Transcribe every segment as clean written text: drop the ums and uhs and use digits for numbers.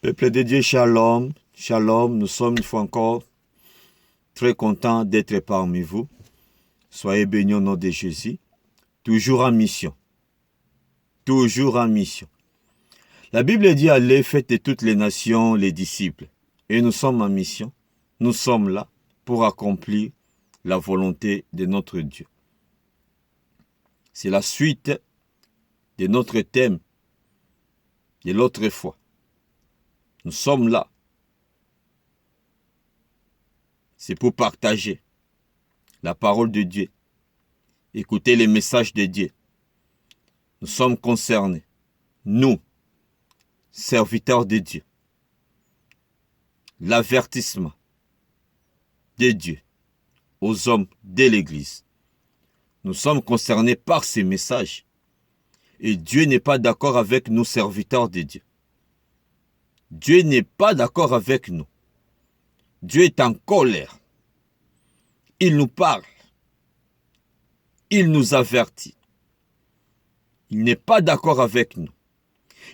Peuple de Dieu, shalom, shalom, nous sommes une fois encore très contents d'être parmi vous. Soyez bénis au nom de Jésus. Toujours en mission. Toujours en mission. La Bible dit allez, faites de toutes les nations les disciples. Et nous sommes en mission. Nous sommes là pour accomplir la volonté de notre Dieu. C'est la suite de notre thème de l'autre fois. Nous sommes là. C'est pour partager la parole de Dieu. Écouter les messages de Dieu. Nous sommes concernés. Nous, serviteurs de Dieu. L'avertissement de Dieu aux hommes de l'Église. Nous sommes concernés par ces messages. Et Dieu n'est pas d'accord avec nous, serviteurs de Dieu. Dieu n'est pas d'accord avec nous. Dieu est en colère. Il nous parle. Il nous avertit. Il n'est pas d'accord avec nous.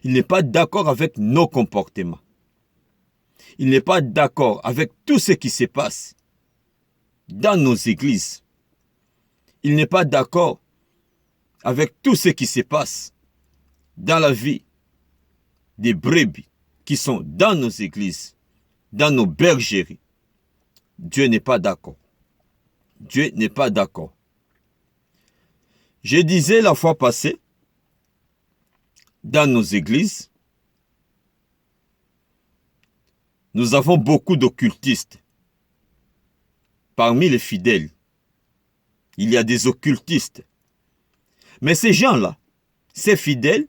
Il n'est pas d'accord avec nos comportements. Il n'est pas d'accord avec tout ce qui se passe dans nos églises. Il n'est pas d'accord avec tout ce qui se passe dans la vie des brebis qui sont dans nos églises, dans nos bergeries. Dieu n'est pas d'accord. Dieu n'est pas d'accord. Je disais la fois passée, dans nos églises, nous avons beaucoup d'occultistes. Parmi les fidèles, il y a des occultistes. Mais ces gens-là, ces fidèles,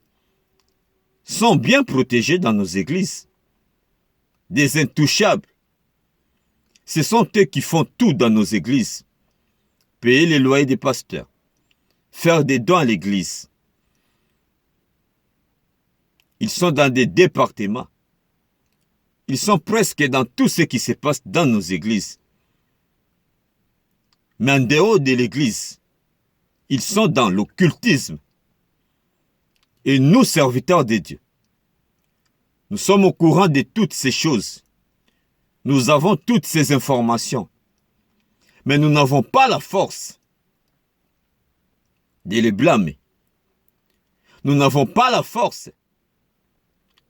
sont bien protégés dans nos églises. Des intouchables. Ce sont eux qui font tout dans nos églises. Payer les loyers des pasteurs. Faire des dons à l'église. Ils sont dans des départements. Ils sont presque dans tout ce qui se passe dans nos églises. Mais en dehors de l'église, ils sont dans l'occultisme. Et nous, serviteurs de Dieu, nous sommes au courant de toutes ces choses. Nous avons toutes ces informations. Mais nous n'avons pas la force de les blâmer. Nous n'avons pas la force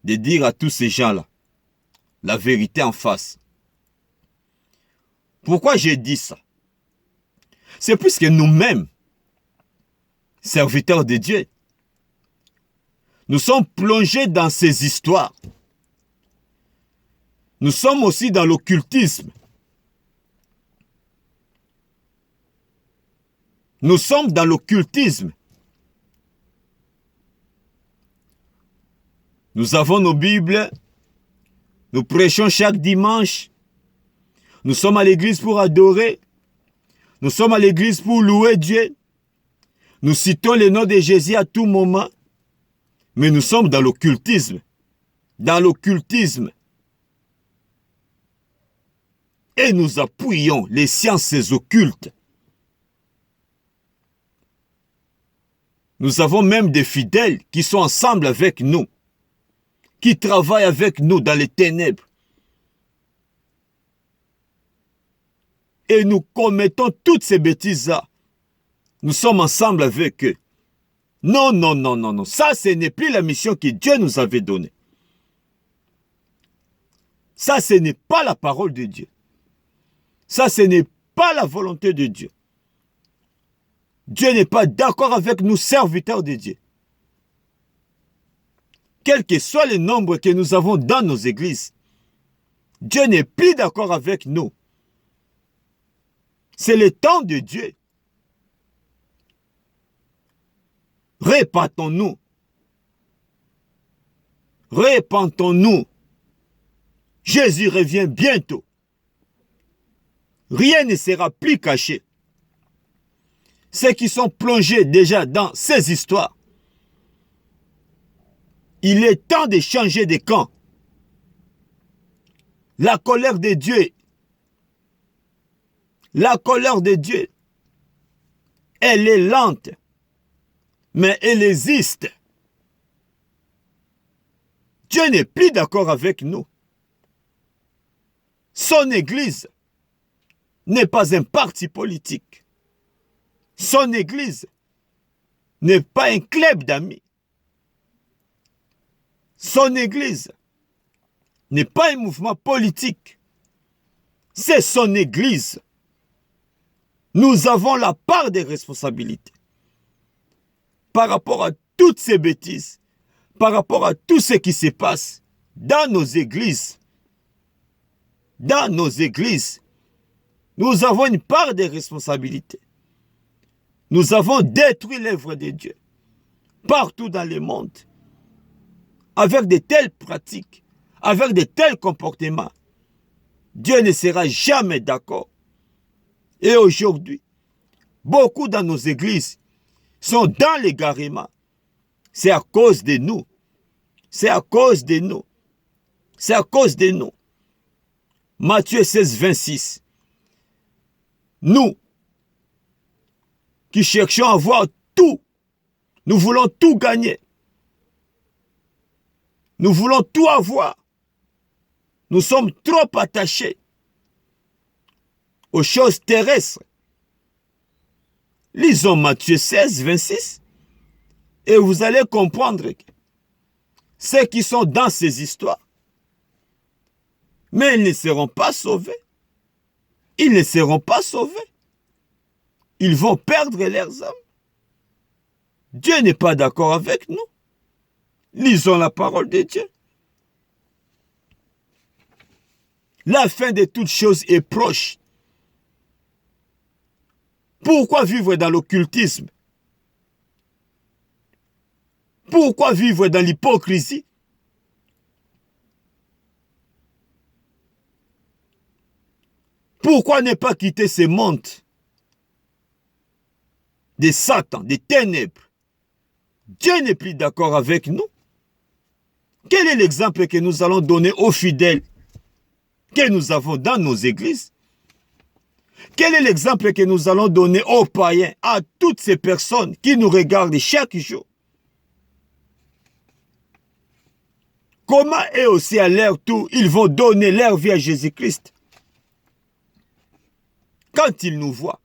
de dire à tous ces gens-là la vérité en face. Pourquoi j'ai dit ça? C'est puisque nous-mêmes, serviteurs de Dieu, nous sommes plongés dans ces histoires. Nous sommes aussi dans l'occultisme. Nous sommes dans l'occultisme. Nous avons nos Bibles. Nous prêchons chaque dimanche. Nous sommes à l'église pour adorer. Nous sommes à l'église pour louer Dieu. Nous citons le nom de Jésus à tout moment. Mais nous sommes dans l'occultisme. Dans l'occultisme. Et nous appuyons les sciences occultes. Nous avons même des fidèles qui sont ensemble avec nous, qui travaillent avec nous dans les ténèbres. Et nous commettons toutes ces bêtises-là. Nous sommes ensemble avec eux. Non, non, non, non, non. Ça, ce n'est plus la mission que Dieu nous avait donnée. Ça, ce n'est pas la parole de Dieu. Ça, ce n'est pas la volonté de Dieu. Dieu n'est pas d'accord avec nous, serviteurs de Dieu. Quel que soit le nombre que nous avons dans nos églises, Dieu n'est plus d'accord avec nous. C'est le temps de Dieu. Répentons-nous. Répentons-nous. Jésus revient bientôt. Rien ne sera plus caché. Ceux qui sont plongés déjà dans ces histoires, il est temps de changer de camp. La colère de Dieu, elle est lente, mais elle existe. Dieu n'est plus d'accord avec nous. Son Église n'est pas un parti politique. Son Église n'est pas un club d'amis. Son Église n'est pas un mouvement politique. C'est son Église. Nous avons la part des responsabilités par rapport à toutes ces bêtises, par rapport à tout ce qui se passe dans nos églises. Dans nos églises, nous avons une part des responsabilités. Nous avons détruit l'œuvre de Dieu partout dans le monde avec de telles pratiques, avec de tels comportements. Dieu ne sera jamais d'accord. Et aujourd'hui, beaucoup dans nos églises sont dans l'égarement. C'est à cause de nous. C'est à cause de nous. C'est à cause de nous. Matthieu 16, 26. Nous, qui cherchons à avoir tout, nous voulons tout gagner. Nous voulons tout avoir. Nous sommes trop attachés aux choses terrestres. Lisons Matthieu 16, 26 et vous allez comprendre que ceux qui sont dans ces histoires, mais ils ne seront pas sauvés. Ils ne seront pas sauvés. Ils vont perdre leurs âmes. Dieu n'est pas d'accord avec nous. Lisons la parole de Dieu. La fin de toutes choses est proche. Pourquoi vivre dans l'occultisme? Pourquoi vivre dans l'hypocrisie? Pourquoi ne pas quitter ce monde de Satan, des ténèbres? Dieu n'est plus d'accord avec nous. Quel est l'exemple que nous allons donner aux fidèles que nous avons dans nos églises? Quel est l'exemple que nous allons donner aux païens, à toutes ces personnes qui nous regardent chaque jour? Comment eux aussi à leur tour, ils vont donner leur vie à Jésus-Christ? Quand ils nous voient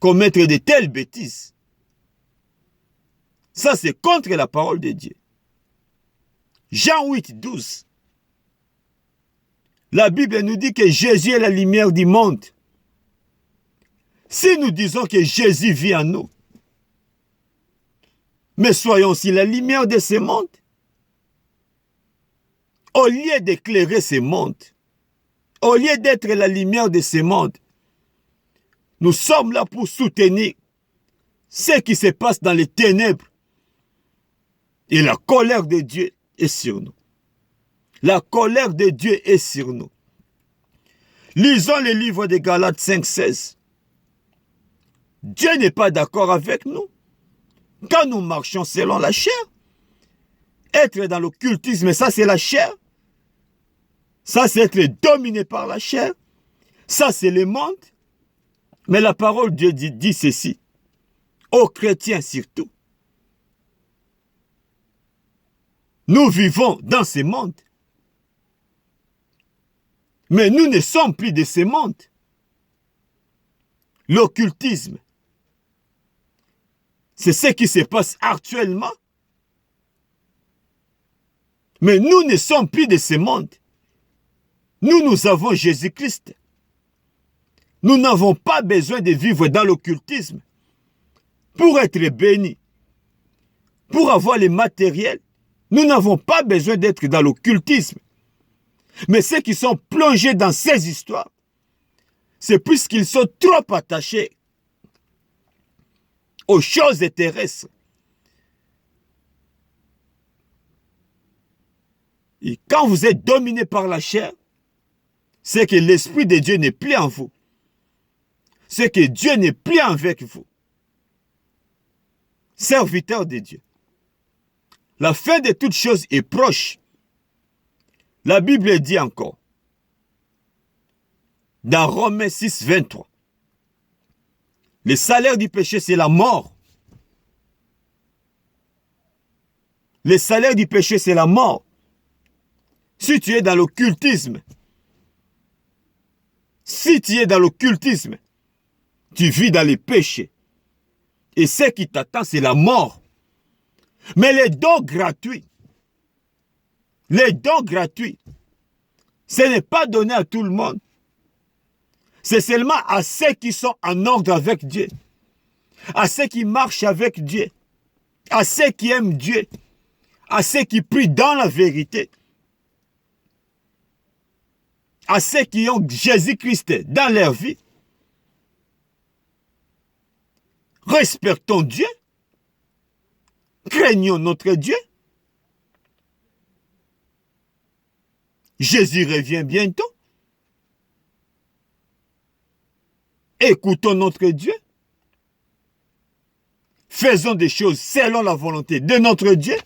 commettre de telles bêtises, ça c'est contre la parole de Dieu. Jean 8, 12. La Bible nous dit que Jésus est la lumière du monde. Si nous disons que Jésus vit en nous, mais soyons aussi la lumière de ce monde. Au lieu d'éclairer ce monde, au lieu d'être la lumière de ce monde, nous sommes là pour soutenir ce qui se passe dans les ténèbres. Et la colère de Dieu est sur nous. La colère de Dieu est sur nous. Lisons le livre de Galates 5, 16. Dieu n'est pas d'accord avec nous quand nous marchons selon la chair. Être dans l'occultisme, ça c'est la chair. Ça c'est être dominé par la chair. Ça c'est le monde. Mais la parole de Dieu dit ceci, aux chrétiens surtout. Nous vivons dans ce monde. Mais nous ne sommes plus de ce monde. L'occultisme, c'est ce qui se passe actuellement. Mais nous ne sommes plus de ce monde. Nous avons Jésus-Christ. Nous n'avons pas besoin de vivre dans l'occultisme pour être bénis, pour avoir les matériels. Nous n'avons pas besoin d'être dans l'occultisme. Mais ceux qui sont plongés dans ces histoires, c'est puisqu'ils sont trop attachés aux choses terrestres. Et quand vous êtes dominé par la chair, c'est que l'Esprit de Dieu n'est plus en vous. C'est que Dieu n'est plus avec vous. Serviteurs de Dieu. La fin de toutes choses est proche. La Bible dit encore, dans Romains 6, 23, le salaire du péché, c'est la mort. Le salaire du péché, c'est la mort. Si tu es dans l'occultisme, tu vis dans les péchés. Et ce qui t'attend, c'est la mort. Mais les dons gratuits, ce n'est pas donné à tout le monde. C'est seulement à ceux qui sont en ordre avec Dieu, à ceux qui marchent avec Dieu, à ceux qui aiment Dieu, à ceux qui prient dans la vérité, à ceux qui ont Jésus-Christ dans leur vie. Respectons Dieu, craignons notre Dieu. Jésus revient bientôt. Écoutons notre Dieu. Faisons des choses selon la volonté de notre Dieu.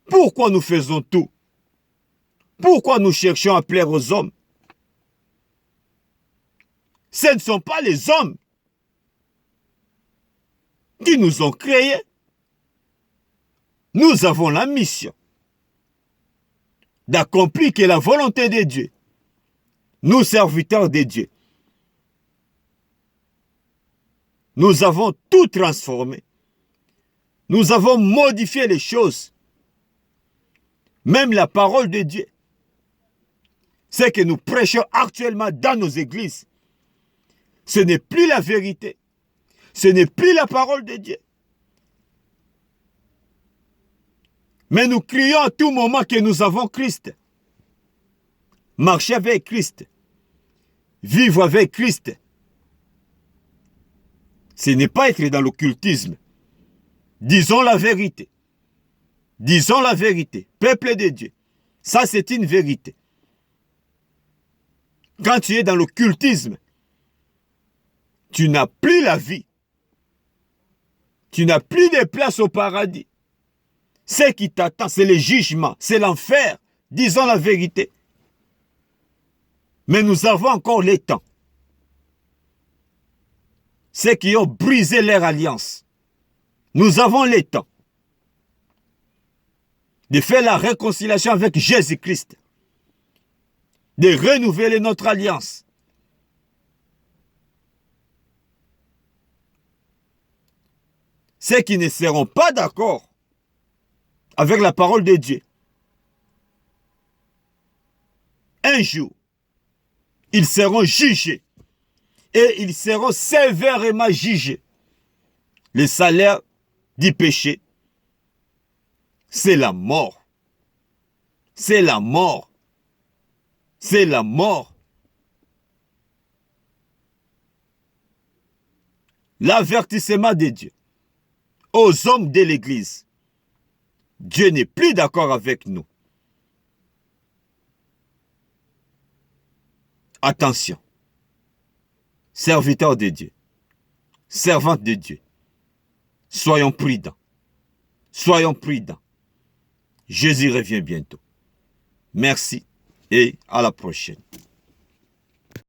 Pourquoi nous faisons tout? Pourquoi nous cherchons à plaire aux hommes? Ce ne sont pas les hommes qui nous ont créés. Nous avons la mission d'accomplir la volonté de Dieu. Nous, serviteurs de Dieu, nous avons tout transformé. Nous avons modifié les choses. Même la parole de Dieu. Ce que nous prêchons actuellement dans nos églises, ce n'est plus la vérité. Ce n'est plus la parole de Dieu. Mais nous crions à tout moment que nous avons Christ. Marcher avec Christ. Vivre avec Christ. Ce n'est pas être dans l'occultisme. Disons la vérité. Disons la vérité. Peuple de Dieu. Ça, c'est une vérité. Quand tu es dans l'occultisme, tu n'as plus la vie. Tu n'as plus de place au paradis. Ce qui t'attend, c'est le jugement, c'est l'enfer. Disons la vérité. Mais nous avons encore le temps. Ceux qui ont brisé leur alliance, nous avons le temps de faire la réconciliation avec Jésus-Christ, de renouveler notre alliance. Ceux qui ne seront pas d'accord avec la parole de Dieu, un jour, ils seront jugés et ils seront sévèrement jugés. Le salaire du péché, c'est la mort. C'est la mort. C'est la mort. L'avertissement de Dieu aux hommes de l'Église. Dieu n'est plus d'accord avec nous. Attention. Serviteurs de Dieu. Servantes de Dieu. Soyons prudents. Soyons prudents. Jésus revient bientôt. Merci et à la prochaine.